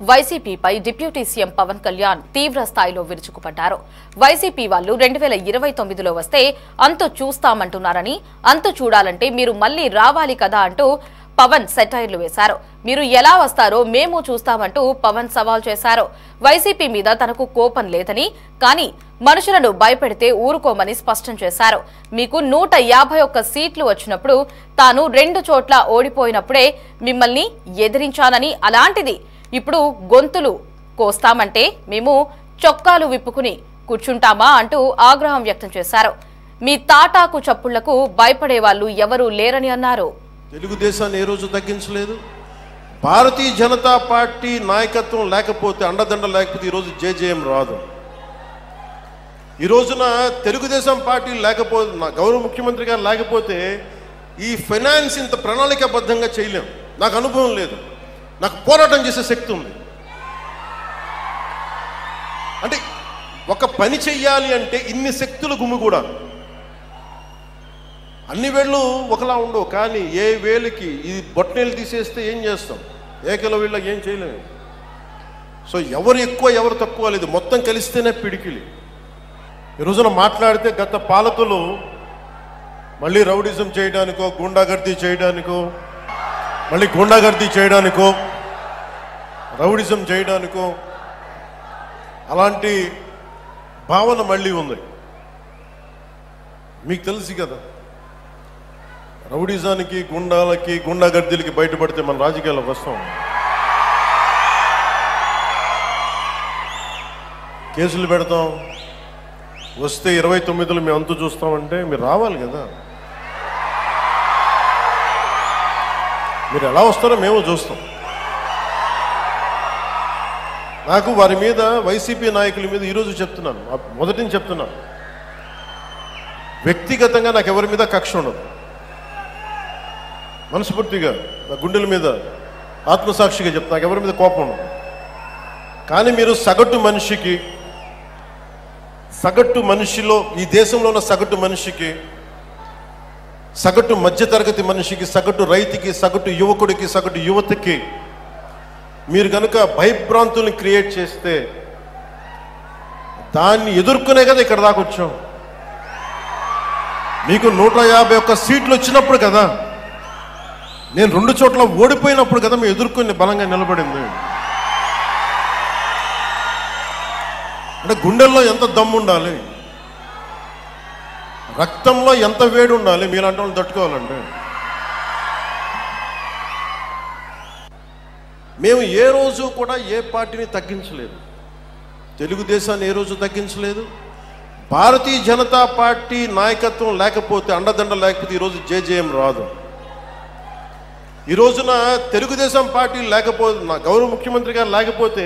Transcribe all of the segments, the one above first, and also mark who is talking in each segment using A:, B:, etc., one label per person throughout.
A: వైసీపీపై deputy CM Pawan Kalyan తీవ్ర స్థాయిలో విరుచుకుపడ్డారు. వైసీపీ వాళ్ళు 2029లో వస్తే అంతు చూస్తామంటున్నారని, అంతు చూడాలంటే మీరు మళ్లీ రావాలి కదా అంటూ పవన్ సెటైర్లు వేశారు. మీరు ఎలా వస్తారో మేము చూస్తామంటూ పవన్ సవాల్ చేశారు. వైసీపీ మీద తనకు కోపం లేదని, కానీ మనుషులను భయపెడితే ఊరుకోమని స్పష్టం చేశారు. మీకు 151 సీట్లు వచ్చినప్పుడు తాను 2 చోట్ల ఓడిపోయినప్పుడే మిమ్మల్ని ఎదిరించానని, అలాంటిది ఇప్పుడు గొంతులు కోస్తామంటే మేము చొక్కాలు విప్పుకుని కూర్చుంటామా అంటూ ఆగ్రహం వ్యక్తం చేశారు. మీ తాటాకు చప్పుళ్లకు భయపడే వాళ్ళు ఎవరూ లేరని అన్నారు.
B: తెలుగుదేశాన్ని ఏ రోజు తగ్గించలేదు. భారతీయ జనతా పార్టీ నాయకత్వం లేకపోతే, అండదండ లేకపోతే ఈరోజు జేజేఎం రాదు. ఈ రోజున తెలుగుదేశం పార్టీ లేకపోతే, నా గౌరవ ముఖ్యమంత్రి గారు లేకపోతే ఈ ఫైనాన్స్ ఇంత ప్రణాళికాబద్ధంగా చేయలేం. నాకు అనుభవం లేదు, నాకు పోరాటం చేసే శక్తి ఉంది. అంటే ఒక పని చెయ్యాలి అంటే ఇన్ని శక్తులు గుమిగూడాలి. అన్ని వేళ్ళు ఒకలా ఉండవు, కానీ ఏ వేలికి ఈ బొట్టనేలు తీసేస్తే ఏం చేస్తాం, ఏకల వీళ్ళకి ఏం చేయలేము. సో ఎవరు ఎక్కువ ఎవరు తక్కువ లేదు, మొత్తం కలిస్తేనే పిడికిలి. ఈ రోజున మాట్లాడితే గత పాలకులు మళ్ళీ రౌడిజం చేయడానికో, గుండాగర్దీ చేయడానికో, మళ్ళీ గుండాగర్దీ చేయడానికో, రౌడిజం చేయడానికో అలాంటి భావన మళ్ళీ ఉంది. మీకు తెలుసు కదా, రౌడిజానికి, గుండాలకి, గుండాగర్దీలకి బయటపడితే మన రాజకీయాలకు వస్తాం. కేసులు పెడతాం, వస్తే 29లో మేము అంతు చూస్తామంటే మీరు రావాలి కదా. మీరు ఎలా వస్తారో మేము చూస్తాం. నాకు వారి మీద, వైసీపీ నాయకుల మీద ఈరోజు చెప్తున్నాను, మొదటి నుంచి చెప్తున్నాను, వ్యక్తిగతంగా నాకు ఎవరి మీద కక్ష ఉండదు. మనస్ఫూర్తిగా నా గుండెల మీద ఆత్మసాక్షిగా చెప్తా, నాకు ఎవరి మీద కోపం ఉండదు. కానీ మీరు సగటు మనిషికి, సగటు మనిషిలో, ఈ దేశంలో ఉన్న సగటు మనిషికి, సగటు మధ్యతరగతి మనిషికి, సగటు రైతుకి, సగటు యువకుడికి, సగటు యువతకి మీరు కనుక భయభ్రాంతుల్ని క్రియేట్ చేస్తే దాన్ని ఎదుర్కొనే కదా ఇక్కడ దాకా వచ్చాం. మీకు 151 సీట్లు వచ్చినప్పుడు కదా, నేను 2 చోట్ల ఓడిపోయినప్పుడు కదా మేము ఎదుర్కొని బలంగా నిలబడింది. అంటే గుండెల్లో ఎంత దమ్ము ఉండాలి, రక్తంలో ఎంత వేడి ఉండాలి మీలాంటి వాళ్ళు తట్టుకోవాలంటే. మేము ఏ రోజు కూడా ఏ పార్టీని తగ్గించలేదు, తెలుగుదేశాన్ని ఏ రోజు తగ్గించలేదు. భారతీయ జనతా పార్టీ నాయకత్వం లేకపోతే, అండదండ లేకపోతే ఈరోజు జేజేఎం రాదు. ఈ రోజున తెలుగుదేశం పార్టీ లేకపోతే, నా గౌరవ ముఖ్యమంత్రి గారు లేకపోతే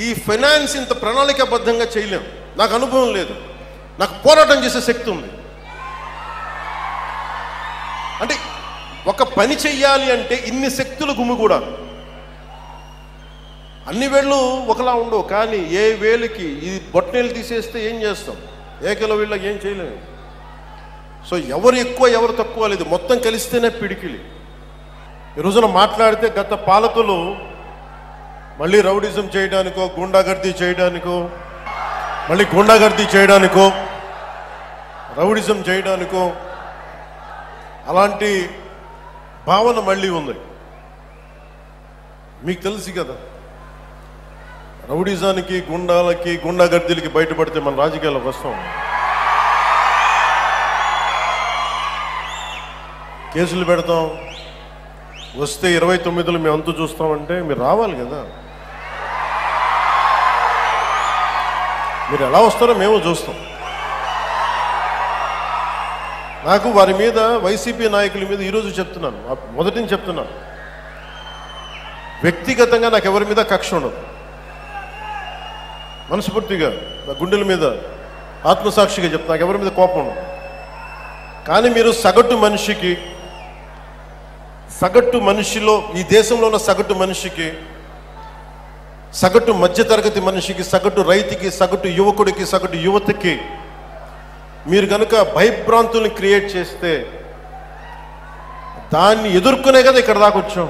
B: ఈ ఫైనాన్స్ ఇంత ప్రణాళికాబద్ధంగా చేయలేం. నాకు అనుభవం లేదు, నాకు పోరాటం చేసే శక్తి ఉంది. అంటే ఒక పని చెయ్యాలి అంటే ఇన్ని శక్తులు గుమిగూడాలి. అన్ని వేళ్ళు ఒకలా ఉండవు, కానీ ఏ వేలికి ఈ బొట్టనేలు తీసేస్తే ఏం చేస్తాం, ఏకల వీళ్ళకి ఏం చేయలేము. సో ఎవరు ఎక్కువ ఎవరు తక్కువ లేదు, మొత్తం కలిస్తేనే పిడికిలి. ఈ రోజున మాట్లాడితే గత పాలకులు మళ్ళీ రౌడిజం చేయడానికో, గుండాగర్దీ చేయడానికో, మళ్ళీ గుండాగర్దీ చేయడానికో, రౌడిజం చేయడానికో అలాంటి భావన మళ్ళీ ఉంది. మీకు తెలుసు కదా, రౌడిజానికి, గుండాలకి, గుండాగర్దీలకి బయటపడితే మన రాజకీయాలకు వస్తాం. కేసులు పెడతాం, వస్తే 29లో మేము అంతు చూస్తామంటే మీరు రావాలి కదా. మీరు ఎలా వస్తారో మేము చూస్తాం. నాకు వారి మీద, వైసీపీ నాయకుల మీద ఈరోజు చెప్తున్నాను, మొదటి నుంచి చెప్తున్నాను, వ్యక్తిగతంగా నాకు ఎవరి మీద కక్ష ఉండదు. మనస్ఫూర్తిగా నా గుండెల మీద ఆత్మసాక్షిగా చెప్తా, నాకు ఎవరి మీద కోపం ఉండదు. కానీ మీరు సగటు మనిషికి, సగటు మనిషిలో, ఈ దేశంలో ఉన్న సగటు మనిషికి, సగటు మధ్యతరగతి మనిషికి, సగటు రైతుకి, సగటు యువకుడికి, సగటు యువతకి మీరు కనుక భయభ్రాంతుల్ని క్రియేట్ చేస్తే దాన్ని ఎదుర్కొనే కదా ఇక్కడ దాకా వచ్చాం.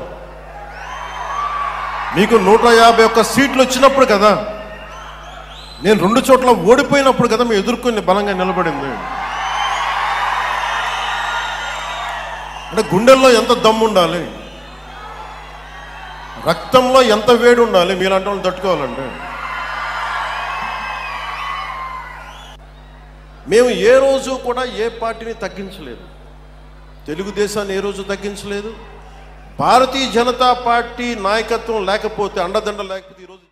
B: మీకు 151 సీట్లు వచ్చినప్పుడు కదా, నేను 2 చోట్ల ఓడిపోయినప్పుడు కదా మేము ఎదుర్కొని బలంగా నిలబడింది. అంటే గుండెల్లో ఎంత దమ్ము ఉండాలి, రక్తంలో ఎంత వేడి ఉండాలి మీలాంటి వాళ్ళు తట్టుకోవాలంటే. మేము ఏ రోజు కూడా ఏ పార్టీని తగ్గించలేదు, తెలుగుదేశాన్ని ఏ రోజు తగ్గించలేదు. భారతీయ జనతా పార్టీ నాయకత్వం లేకపోతే, అండదండ లేకపోతే ఈరోజు